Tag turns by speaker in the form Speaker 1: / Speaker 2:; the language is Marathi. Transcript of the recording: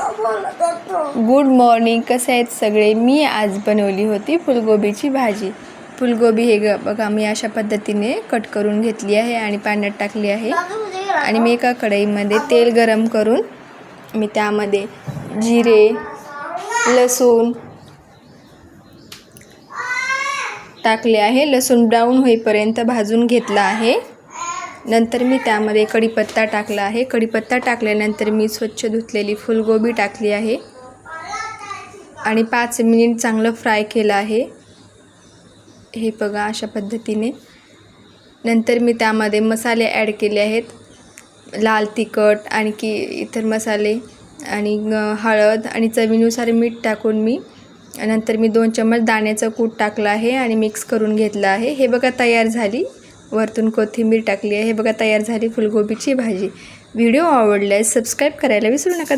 Speaker 1: Good morning. कसे आहेत सगळे. मी आज बनवली होती फुलगोबीची भाजी. फुलगोबी हे बघा मी अशा पद्धतीने कट करून घेतली आहे आणि पाण्यात टाकली आहे. आणि मी एका कढईमध्ये तेल गरम करून मी त्यामध्ये जिरे, लसूण टाकले आहे. लसूण ब्राऊन होईपर्यंत भाजून घेतला आहे. नंतर मी त्यामध्ये कढीपत्ता टाकला आहे. कढीपत्ता टाकल्यानंतर मी स्वच्छ धुतलेली फुलगोबी टाकली आहे आणि 5 मिनिट चांगलं फ्राय केलं आहे. हे बघा अशा पद्धतीने. नंतर मी त्यामध्ये मसाले ॲड केले आहेत. लाल तिखट आणखी इतर मसाले आणि हळद आणि चवीनुसार मीठ टाकून मी नंतर मी 2 चम्मच दाण्याचं कूट टाकलं आहे आणि मिक्स करून घेतलं आहे. हे बघा तयार झाली. वरतून कोथिंबीर टाकली आहे. हे बघा तयार झाली फुलगोबीची भाजी. व्हिडिओ आवडल्यास सबस्क्राईब करायला विसरू नका.